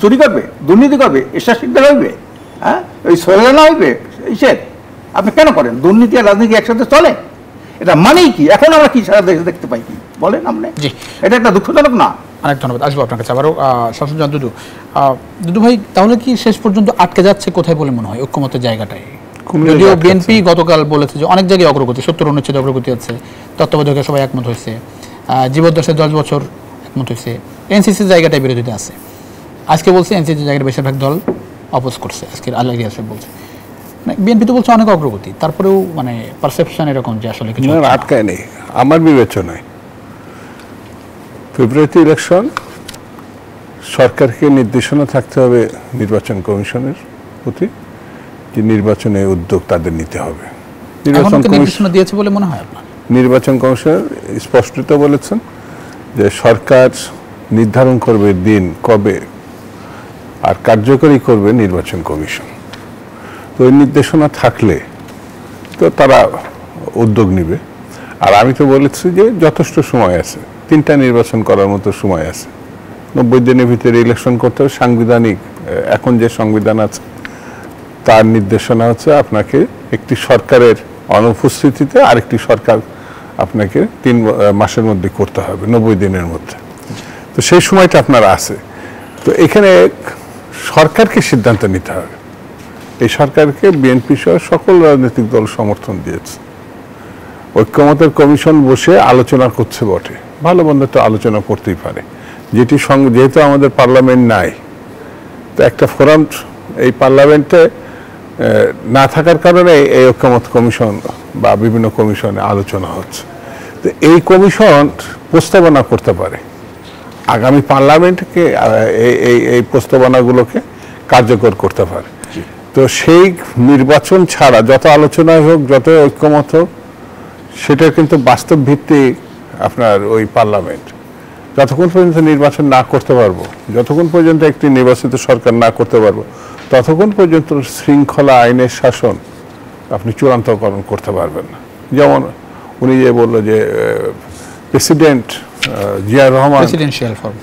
চুরি করবে, দুর্নীতি করবে, এরশাদ শিকদার হইবে, হ্যাঁ, ওই সরে না হইবে ইসের আপনি কেন করেন? দুর্নীতি আর রাজনীতি একসাথে চলে, এটা মানেই কি? এখন আমরা কি সারা দেশে দেখতে পাই কি বলেন আপনি? জি, এটা একটা দুঃখজনক না? অনেক ধন্যবাদ। আসবো আপনার কাছে আবারও। শামসুজ্জামান দুদু, দুদু ভাই, তাহলে কি শেষ পর্যন্ত আটকে যাচ্ছে কোথায় বলে মনে হয় ঐক্যমতের জায়গাটায়? যদিও বিএনপি গতকাল বলেছে যে অনেক জায়গায় অগ্রগতি, 70 অনুচ্ছেদ অগ্রগতি আছে, তত্ত্বাবধায়কে সবাই একমত হয়েছে, জীবদ্দশায় 10 বছর একমত হয়েছে, এনসিসির জায়গাটায় বিরোধিতা আছে। আজকে বলছে এনসিসির জায়গাটা বেশিরভাগ দল অপোজ করছে, আজকের আল্লাহ সাহেব বলছে। বিএনপি তো বলছে অনেক অগ্রগতি, তারপরেও মানে পারসেপশন এরকম যে আসলে কিছু আটকায় নেই। আমার বিবেচনায় ফেব্রুয়ারিতে ইলেকশন, সরকারকে নির্দেশনা থাকতে হবে নির্বাচন কমিশনের প্রতি যে নির্বাচনে উদ্যোগ তাদের নিতে হবে। নির্দেশনা দিয়েছে বলে মনে হয় আপনার? নির্বাচন কমিশন স্পষ্টত বলেছেন যে সরকার নির্ধারণ করবে দিন কবে, আর কার্যকরী করবে নির্বাচন কমিশন। তো ওই নির্দেশনা থাকলে তো তারা উদ্যোগ নেবে। আর আমি তো বলেছি যে যথেষ্ট সময় আছে, 3টা নির্বাচন করার মতো সময় আছে। 90 দিনের ভিতরে ইলেকশন করতে হবে। সাংবিধানিক এখন যে সংবিধান আছে তার নির্দেশনা হচ্ছে আপনাকে একটি সরকারের অনুপস্থিতিতে আরেকটি সরকার আপনাকে 3 মাসের মধ্যে করতে হবে, 90 দিনের মধ্যে। তো সেই সময়টা আপনার আছে। তো এখানে সরকারকে সিদ্ধান্ত নিতে হবে। এই সরকারকে বিএনপি সহ সকল রাজনৈতিক দল সমর্থন দিয়েছে। ঐক্যমতের কমিশন বসে আলোচনা করছে বটে, ভালো মন্দ তো আলোচনা করতেই পারে, যেহেতু আমাদের পার্লামেন্ট নাই, তো একটা ফোরাম এই পার্লামেন্টে না থাকার কারণে এই ঐক্যমত কমিশন বা বিভিন্ন কমিশনে আলোচনা হচ্ছে। তো এই কমিশন প্রস্তাবনা করতে পারে আগামী পার্লামেন্টকে, এই প্রস্তাবনাগুলোকে কার্যকর করতে পারে। তো সেই নির্বাচন ছাড়া যত আলোচনায় হোক, যত ঐক্যমত হোক, সেটা কিন্তু বাস্তব ভিত্তিক আপনার ওই পার্লামেন্ট। যতক্ষণ পর্যন্ত নির্বাচন না করতে পারবো, যতক্ষণ পর্যন্ত একটি নির্বাচিত সরকার না করতে পারবো, ততক্ষণ পর্যন্ত শৃঙ্খলা আইনের শাসন আপনি চূড়ান্তকরণ করতে পারবেন না। যেমন উনি যে বললো যে প্রেসিডেন্ট জিয়া রহমান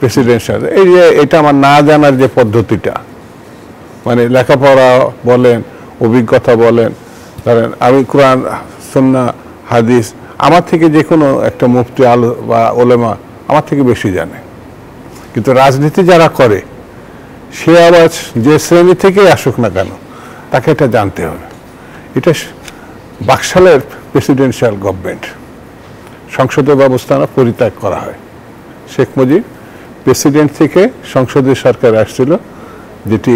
প্রেসিডেন্সিয়াল, এই যে এটা আমার না জানার যে পদ্ধতিটা, মানে লেখাপড়া বলেন, অভিজ্ঞতা বলেন, ধরেন আমি কোরআন সুন্নাহ হাদিস, আমার থেকে যে কোনো একটা মুফতি বা ওলেমা আমার থেকে বেশি জানে, কিন্তু রাজনীতি যারা করে সে আবার যে শ্রেণী থেকেই আসুক না কেন তাকে এটা জানতে হবে। এটা বাকশালের প্রেসিডেন্সিয়াল গভর্নমেন্ট, সংসদীয় ব্যবস্থা পরিত্যাগ করা হয়। শেখ মুজিব প্রেসিডেন্ট থেকে সংসদীয় সরকার আসছিল, যেটি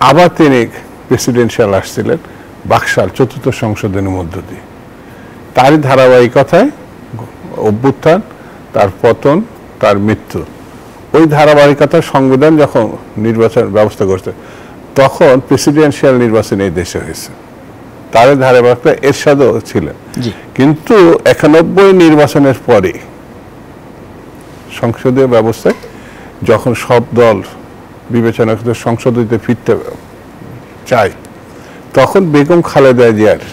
আবার তিনি প্রেসিডেন্সিয়াল আসছিলেন বাকশাল 4th সংশোধনের মধ্য দিয়ে। তারই ধারাবাহিকতায় অভ্যুত্থান, তার পতন, তার মৃত্যু, ওই ধারাবাহিকতা সংবিধান যখন নির্বাচন ব্যবস্থা করছে তখন প্রেসিডেন্সিয়াল নির্বাচন এই দেশে হয়েছে। তার ধারাবাহিকতা এরশাদও ছিলেন। কিন্তু 91 নির্বাচনের পরে সংসদীয় ব্যবস্থায় যখন সব দল বিবেচনা করে সংসদে ফিরতে চায়, তখন বেগম খালেদা জিয়ার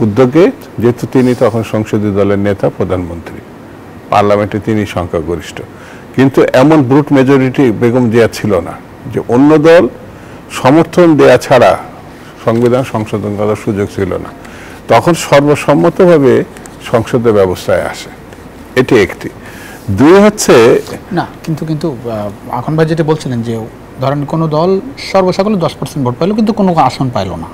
উদ্যোগে, যেহেতু তিনি তখন সংসদীয় দলের নেতা, প্রধানমন্ত্রী, পার্লামেন্টে তিনি সংখ্যাগরিষ্ঠ, কিন্তু এমন ব্রুট মেজরিটি বেগম জিয়া ছিল না যে অন্য দল সমর্থন দেয়া ছাড়া সংবিধান সংশোধন করার সুযোগ ছিল না। তখন সর্বসম্মতভাবে সংসদীয় ব্যবস্থায় আসে। এটি একটি। 2 হচ্ছে না, কিন্তু এখন ভাই যেটা বলছিলেন যে ধরেন কোনো দল সর্বসকলে 10% ভোট পাইলো কিন্তু কোনো আসন পাইলো না,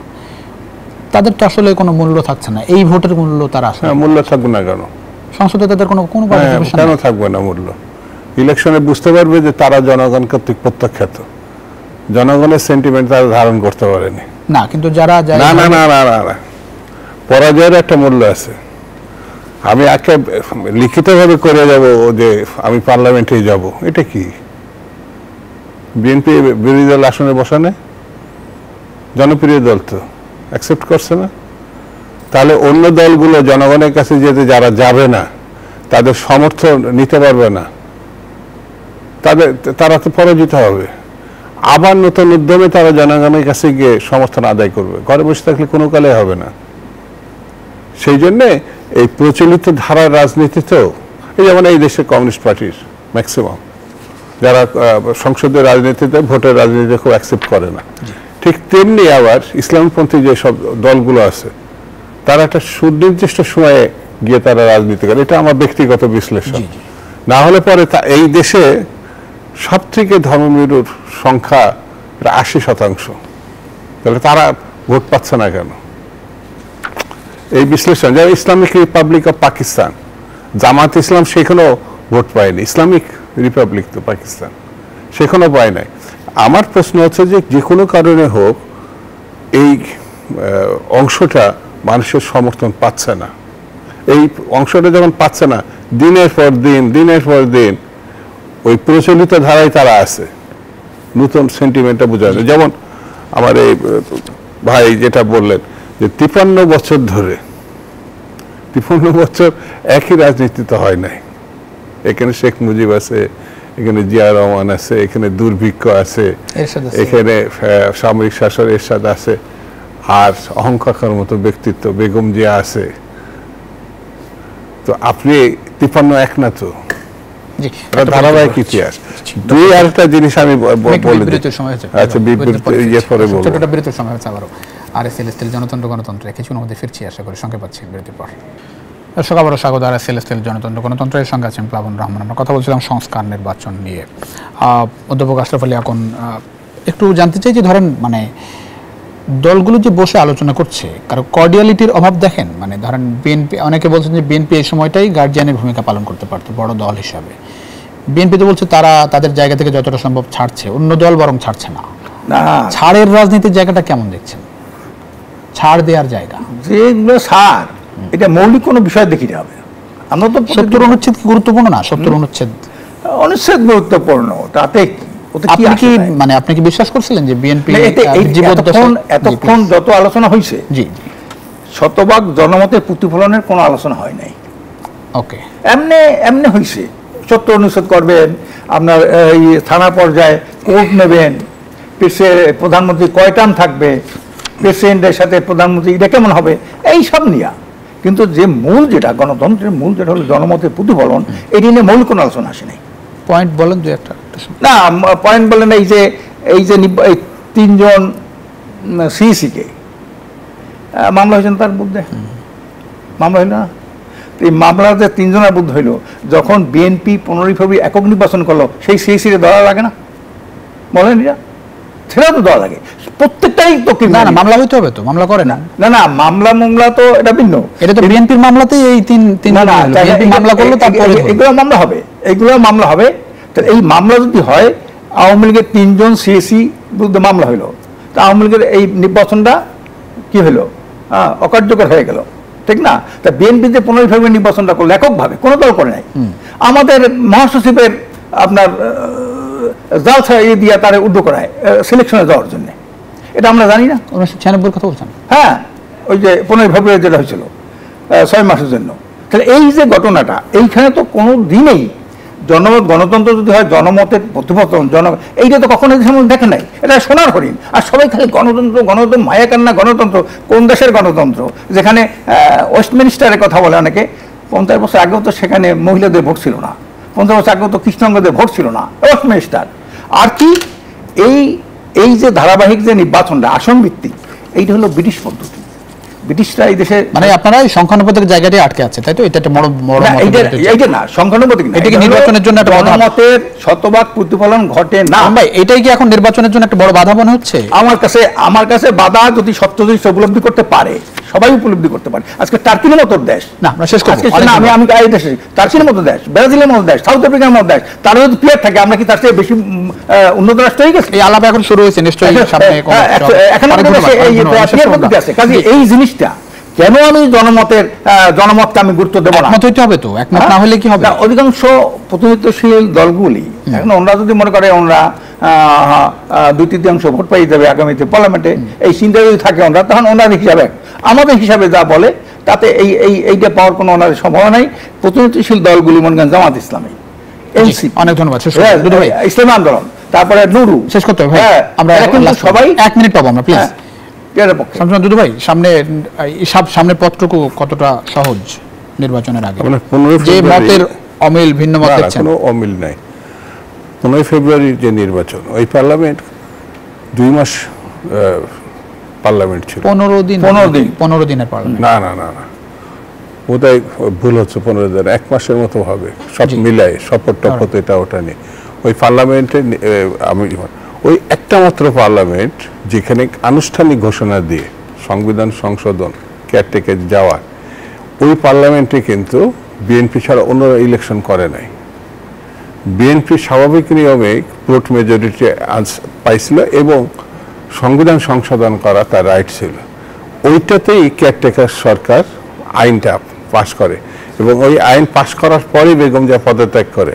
তাদের তো আসলে কোনো মূল্য থাকছে না। এই ভোটের মূল্য তার আসলে মূল্য থাকবে না কেন? সংসদে তাদের কোনো কেন থাকবে না মূল্য? ইলেকশনে বুঝতে পারবে যে তারা জনগণ কর্তৃক প্রত্যাখ্যাত, জনগণের সেন্টিমেন্ট তারা ধারণ করতে পারেনি। না, কিন্তু যারা না না না না না পরাজয়ের একটা মূল্য আছে। আমি আজকে লিখিতভাবে করে যাব যে আমি পার্লামেন্টে যাব, এটা কি বিএনপি বিরোধী দল আসনে বসানে? জনপ্রিয় দল তো অ্যাকসেপ্ট করছে না। তাহলে অন্য দলগুলো জনগণের কাছে যেতে যারা যাবে না, তাদের সমর্থন নিতে পারবে না, তারা তো পরাজিত হবে। আবার নতুন উদ্যমে তারা জনগণের কাছে গিয়ে সমর্থন আদায় করবে। ঘরে বসে থাকলে কোনো কালে হবে না। সেই জন্যে এই প্রচলিত ধারার রাজনীতিতেও, এই যেমন এই দেশের কমিউনিস্ট পার্টির ম্যাক্সিমাম যারা সংসদীয় রাজনীতিতে, ভোটের রাজনীতিতে খুব অ্যাকসেপ্ট করে না, ঠিক তেমনি আবার ইসলামপন্থী যে সব দলগুলো আছে তারা একটা সুনির্দিষ্ট সময়ে গিয়ে তারা রাজনীতি করে, এটা আমার ব্যক্তিগত বিশ্লেষণ। না হলে পরে এই দেশে সব থেকে ধর্মভীরুর সংখ্যা 80%, তাহলে তারা ভোট পাচ্ছে না কেন? এই বিশ্লেষণ, যেমন ইসলামিক রিপাবলিক অফ পাকিস্তান, জামাত ইসলাম সেখানেও ভোট পায়নি, ইসলামিক রিপাবলিক তো পাকিস্তান, সেখানেও পায় নাই। আমার প্রশ্ন হচ্ছে যে কোনো কারণে হোক এই অংশটা মানুষের সমর্থন পাচ্ছে না। এই অংশটা যখন পাচ্ছে না, দিনের পর দিন ওই প্রচলিত ধারায় তারা আছে, নতুন সেন্টিমেন্টটা বোঝা যায়। যেমন আমার এই ভাই যেটা বললেন যে 53 বছর ধরে, 53 বছর একই রাজনীতি তো হয় নাই। এখানে শেখ মুজিব আছে, এখানে জিয়া রহমান আছে, এখানে দুর্ভিক্ষ আছে, এখানে সামরিক শাসন এরশাদ আছে, আর অহংকার মতো ব্যক্তিত্ব বেগম জিয়া আছে। তো আপনি 53 এক না তো, ধারাবাহিক ইতিহাস। দুই আরেকটা জিনিস আমি আচ্ছা বিরতির সময় হচ্ছে আবারও আরএসএল স্টিল গণতন্ত্র কিছু আমাদের ফিরছি আশা করি, সঙ্গে পাচ্ছি বিরতির পর। দর্শক আবারও স্বাগত আরএসএল স্টিল গণতন্ত্রের সঙ্গে আছেন প্লাবন রহমান। আমরা কথা বলছিলাম সংস্কার নির্বাচন নিয়ে। অধ্যাপক আশরাফ আলী আকন, একটু জানতে চাই যে ধরেন মানে দলগুলো যে বসে আলোচনা করছে, কারো কর্ডিয়ালিটির অভাব দেখেন? মানে ধরেন বিএনপি, অনেকে বলছেন যে বিএনপি এই সময়টাই গার্জিয়ানের ভূমিকা পালন করতে পারতো বড় দল হিসাবে। বিএনপি তো বলছে তারা তাদের জায়গা থেকে যতটা সম্ভব ছাড়ছে, অন্য দল বরং ছাড়ছে না। ছাড়ের রাজনীতির জায়গাটা কেমন দেখছেন? ছাড় দেওয়ার জায়গা, যেগুলো ছাড়, এটা মৌলিক কোনো বিষয় দেখিতে হবে। আমরা তো 70 অনুচ্ছেদ কি গুরুত্বপূর্ণ না? 70 অনুচ্ছেদ গুরুত্বপূর্ণ, তাতে মানে আপনি কি বিশ্বাস করছিলেন যে বিএনপি এতক্ষণ যত আলোচনা হয়েছে, জি, শতভাগ জনমতের প্রতিফলনের কোনো আলোচনা হয় নাই। ওকে, এমনি হয়েছে 70 অনুচ্ছেদ করবেন, আপনার এই থানা পর্যায়ে কোর্ট নেবেন, প্রধানমন্ত্রী কয় টার্ম থাকবে, প্রেসিডেন্টের সাথে প্রধানমন্ত্রী এটা কেমন হবে, এই সব নিয়ে। কিন্তু যে মূল যেটা গণতন্ত্রের মূল যেটা হলো জনমতের প্রতিফলন, এটি নিয়ে মূল কোনো আলোচনা আসে নাই। পয়েন্ট বলেন দুই একটা। না, পয়েন্ট বলেন এই যে 3 জন সিইসিকে মামলা হয়েছেন তার বিরুদ্ধে, মামলা হইল না? এই মামলার যে 3 জনের বিরুদ্ধে হইল, যখন বিএনপি 15 ফেব্রুয়ারি একক নির্বাচন করলো, সেই সিইসি দেওয়া লাগে না? বলেন এটা, সেটাও তো দেওয়া লাগে। প্রত্যেকটাই তো মামলা হইতে হবে, তো মামলা করে না। না, মামলা তো এটা ভিন্ন, এটা তো বিএনপির মামলাতেই এই তিন মামলা করলো, তারপরে এগুলো মামলা হবে, এগুলো মামলা হবে। এই মামলা যদি হয়, আওয়ামী লীগের 3 জন সিএসি বিরুদ্ধে মামলা হইল, তা আওয়ামী লীগের এই নির্বাচনটা কি হইল? অকার্যকর হয়ে গেল, ঠিক না? তা বিএনপি যে 15 ফেব্রুয়ারি নির্বাচনটা করলো এককভাবে, কোনো দল করে নাই। আমাদের মহাসচিবের আপনার জাল দিয়ে তারা উদ্যোগ করায় সিলেকশনে যাওয়ার জন্য, এটা আমরা জানি না? 1996 কথা বলছেন? হ্যাঁ, ওই যে 15 ফেব্রুয়ারি যেটা হয়েছিল 6 মাসের জন্য। তাহলে এই যে ঘটনাটা, এইখানে তো কোনো দিনেই জনমত, গণতন্ত্র যদি হয় জনমতের প্রতিফলন, এইটা তো কখনো দেখে নাই। এটা সোনার হরিণ, আর সবাই খালি গণতন্ত্র মায়া কান্না গণতন্ত্র। কোন দেশের গণতন্ত্র? যেখানে ওয়েস্টমিনিস্টারের কথা বলে অনেকে, 50 বছর আগেও তো সেখানে মহিলাদের ভোট ছিল না, 50 বছর আগেও তো কৃষ্ণাঙ্গদের ভোট ছিল না, ওয়েস্টমিনিস্টার। আর কি এই যে ধারাবাহিক যে নির্বাচনটা আসন ভিত্তিক, এইটা হলো ব্রিটিশ পদ্ধতি। ব্রিটিশরা এই দেশে, মানে আপনারা এই সংখ্যানুপাতিক জায়গাটাই আটকে আছে, তাই তো? এটা একটা বড় এইটা না, সংখ্যানুপাতিক না, এটা কি নির্বাচনের জন্য একটা জনমতের শতভাগ প্রতিফলন ঘটে না। ভাই, এটাই কি এখন নির্বাচনের জন্য একটা বড় বাধা মনে হচ্ছে? আমার কাছে বাধা যদি সত্যজিৎ উপলব্ধি করতে পারে, সবাই উপলব্ধি করতে পারে। আজকে টার্কির মতো দেশ, না আমরা শেষ করব, আমি এই দেশে টার্কির মতো দেশ, ব্রাজিলের মতো দেশ, সাউথ আফ্রিকার মতো দেশ, তারা যদি প্লেয়ার থাকে, আমরা কি তার চেয়ে বেশি উন্নত রাষ্ট্র হয়ে গেছে? এই আলাপ এখন শুরু হয়েছে নিশ্চয়ই, সামনে এখন আছে। কাজে এই জিনিসটা কেন আমি জনমতকে আমি গুরুত্ব দেবো না? একমত হইতে হবে তো, একমত না হলে কি হবে? অধিকাংশ প্রতিনিধিত্বশীল দলগুলি এখন ওনারা যদি মনে করে ওনারা 2/3 ভোট পাই যাবে আগামীতে পার্লামেন্টে, এই চিন্তা যদি থাকে ওনারা, তখন ওনার হিসাবে, আমাদের হিসাবে যা বলে তাতে এইটা পাওয়ার কোনো ওনার সম্ভাবনা নাই। প্রতিনিধিত্বশীল দলগুলি মনে করেন জামাত ইসলামী, এনসিপি, অনেক ধন্যবাদ, ইসলামী আন্দোলন, তারপরে নুরু, শেষ করতে হবে। আমরা সবাই 1 মিনিট পাবো আমরা, প্লিজ। দুদু ভাই, সামনে পথটুকু কতটা সহজ নির্বাচনের আগে? যে মতের অমিল, ভিন্ন মত দেখছেন? কোনো অমিল নাই। 15 ফেব্রুয়ারির যে নির্বাচন, ওই পার্লামেন্ট 2 মাস পার্লামেন্ট ছিল। 15 দিন 15 দিনের পার্লামেন্ট। না না না না, বোধহয় ভুল হচ্ছে, 15 দিন, 1 মাসের মতো হবে সব মিলাই, শপথ টপথ এটা ওটা নিয়ে। ওই পার্লামেন্টে আমি ওই একটা মাত্র পার্লামেন্ট যেখানে আনুষ্ঠানিক ঘোষণা দিয়ে সংবিধান সংশোধন কেয়ারটেকার যাওয়ার, ওই পার্লামেন্টে কিন্তু বিএনপি ছাড়া অন্যরা ইলেকশন করে নাই। বিএনপি স্বাভাবিক নিয়মে ভোট মেজরিটি পাইছিল এবং সংবিধান সংশোধন করা তার রাইট ছিল। ওইটাতেই কেয়ারটেকার সরকার আইনটা পাশ করে এবং ওই আইন পাশ করার পরে বেগম জিয়া পদত্যাগ করে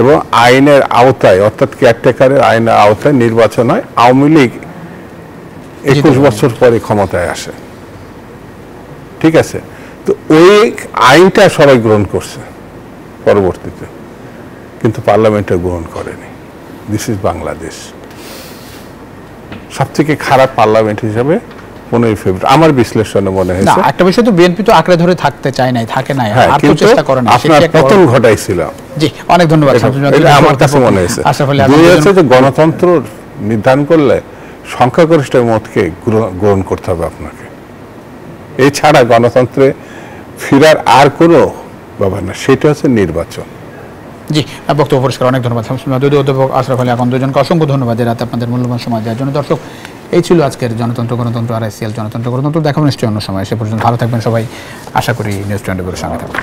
এবং আইনের আওতায়, অর্থাৎ কেয়ারটেকারের আইনের আওতায় নির্বাচন হয়। আওয়ামী লীগ 21 বছর পরে ক্ষমতায় আসে, ঠিক আছে? তো ওই আইনটা সবাই গ্রহণ করছে পরবর্তীতে, কিন্তু পার্লামেন্টে গ্রহণ করেনি। This is Bangladesh. সব থেকে খারাপ পার্লামেন্ট হিসাবে 15 ফেব্রুয়ারি আমার বিশ্লেষণে মনে না, হয়েছে। একটা বিষয় তো বিএনপি তো আঁকড়ে ধরে থাকতে চায় নাই, থাকে নাই, হ্যাঁ, আর তো কিন্তু চেষ্টা করে না, আপনার পতন ঘটাইছিল। জি, অনেক ধন্যবাদ। এটা আমার কাছে মনে হয়েছে। যে গণতন্ত্র নির্ধারণ করলে সংখ্যাগরিষ্ঠের মতকে গ্রহণ করতে হবে আপনাকে, এছাড়া গণতন্ত্রে ফিরার আর কোনো ব্যাপার না, সেটা হচ্ছে নির্বাচন। জি, বক্তব্য পরিষ্কার, অনেক ধন্যবাদ। অধ্যাপক আশরাফ আলী আকন্দ দুজনকে অসংখ্য ধন্যবাদ রাতে আপনাদের মূল্যবান সময় দেওয়ার জন্য। দর্শক, এই ছিল আজকের জনতন্ত্র গণতন্ত্র RICL জনতন্ত্র গণতন্ত্র। দেখাবো নিশ্চয়ই অন্য সময়। সে পর্যন্ত ভালো থাকবেন সবাই, আশা করি নিউজ 24 সঙ্গে থাকবেন।